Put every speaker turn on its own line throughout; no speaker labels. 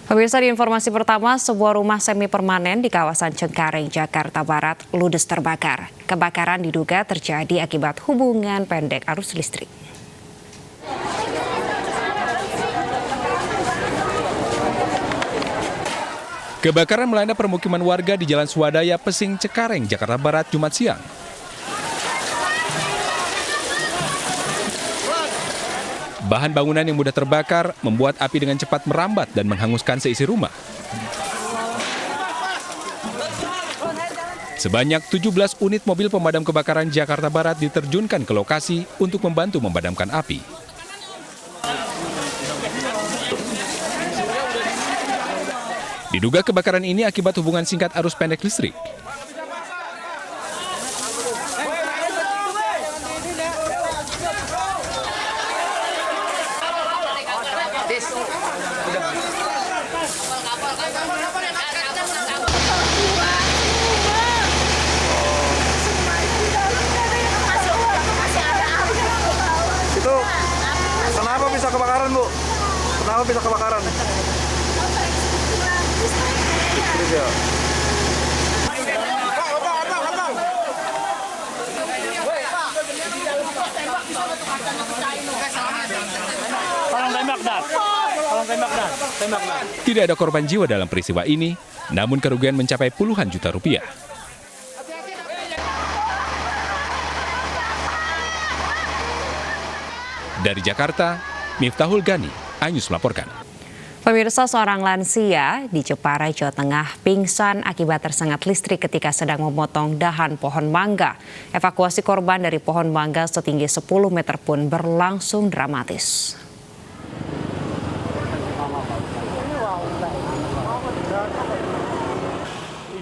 Pemirsa, di informasi pertama, sebuah rumah semi permanen di kawasan Cengkareng, Jakarta Barat ludes terbakar. Kebakaran diduga terjadi akibat hubungan pendek arus listrik.
Kebakaran melanda permukiman warga di Jalan Swadaya, Pesing, Cengkareng, Jakarta Barat, Jumat siang. Bahan bangunan yang mudah terbakar membuat api dengan cepat merambat dan menghanguskan seisi rumah. Sebanyak 17 unit mobil pemadam kebakaran Jakarta Barat diterjunkan ke lokasi untuk membantu memadamkan api. Diduga kebakaran ini akibat hubungan singkat arus pendek listrik.
Itu kenapa bisa kebakaran, Bu? Kenapa bisa kebakaran?
Tidak ada korban jiwa dalam peristiwa ini, namun kerugian mencapai puluhan juta rupiah. Dari Jakarta, Miftahul Gani, iNews melaporkan.
Pemirsa, seorang lansia di Jepara, Jawa Tengah pingsan akibat tersengat listrik ketika sedang memotong dahan pohon mangga. Evakuasi korban dari pohon mangga setinggi 10 meter pun berlangsung dramatis.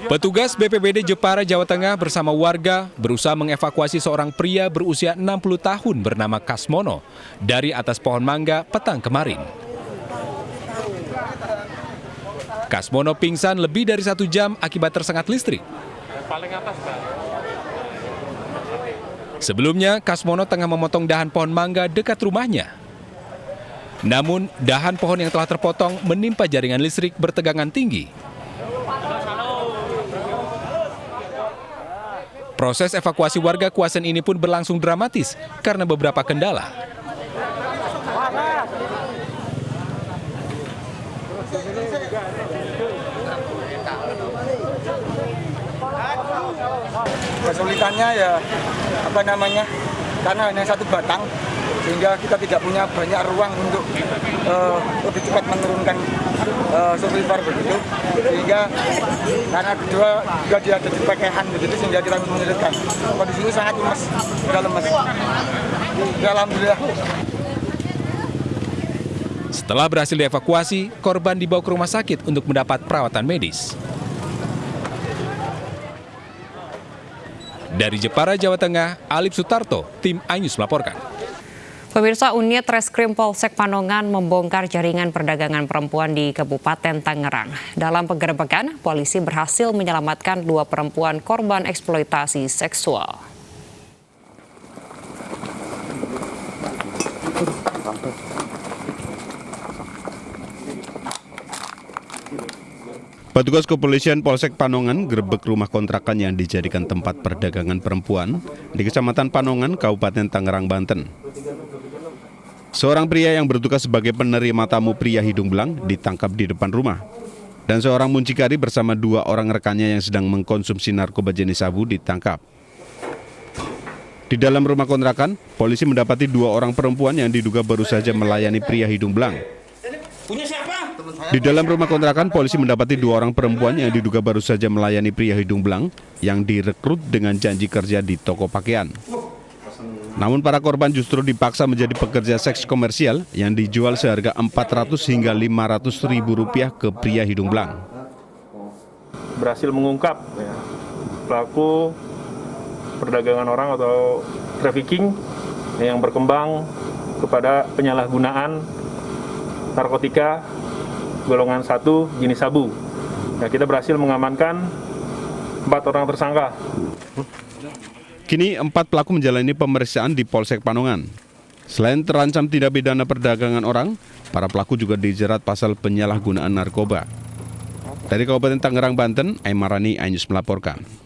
Petugas BPBD Jepara, Jawa Tengah bersama warga berusaha mengevakuasi seorang pria berusia 60 tahun bernama Kasmono dari atas pohon mangga petang kemarin. Kasmono pingsan lebih dari 1 jam akibat tersengat listrik. Sebelumnya, Kasmono tengah memotong dahan pohon mangga dekat rumahnya. Namun, dahan pohon yang telah terpotong menimpa jaringan listrik bertegangan tinggi. Proses evakuasi warga kawasan ini pun berlangsung dramatis karena beberapa kendala.
Kesulitannya ya karena hanya 1 batang, sehingga kita tidak punya banyak ruang untuk lebih cepat menurunkan survivor begitu, sehingga karena kedua juga dia ada di pakehan begitu, sehingga kita menyulitkan. Kondisi ini sangat lemas, sudah lemas. Alhamdulillah.
Setelah berhasil dievakuasi, korban dibawa ke rumah sakit untuk mendapat perawatan medis. Dari Jepara, Jawa Tengah, Alip Sutarto, tim iNews melaporkan.
Pemirsa, unit Reskrim Polsek Panongan membongkar jaringan perdagangan perempuan di Kabupaten Tangerang. Dalam penggerebekan, polisi berhasil menyelamatkan 2 perempuan korban eksploitasi seksual.
Petugas kepolisian Polsek Panongan gerebek rumah kontrakan yang dijadikan tempat perdagangan perempuan di Kecamatan Panongan, Kabupaten Tangerang, Banten. Seorang pria yang bertugas sebagai penerima tamu pria hidung belang ditangkap di depan rumah. Dan seorang muncikari bersama 2 orang rekannya yang sedang mengkonsumsi narkoba jenis sabu ditangkap. Di dalam rumah kontrakan, polisi mendapati 2 orang perempuan yang diduga baru saja melayani pria hidung belang. Di dalam rumah kontrakan, polisi mendapati 2 orang perempuan yang diduga baru saja melayani pria hidung belang yang direkrut dengan janji kerja di toko pakaian. Namun para korban justru dipaksa menjadi pekerja seks komersial yang dijual seharga 400 hingga 500 ribu rupiah ke pria hidung belang.
Berhasil mengungkap pelaku perdagangan orang atau trafficking yang berkembang kepada penyalahgunaan narkotika golongan 1 jenis sabu. Nah, kita berhasil mengamankan 4 orang tersangka.
Kini 4 pelaku menjalani pemeriksaan di Polsek Panongan. Selain terancam tindak pidana perdagangan orang, para pelaku juga dijerat pasal penyalahgunaan narkoba. Dari Kabupaten Tangerang, Banten, Aimarani, iNews melaporkan.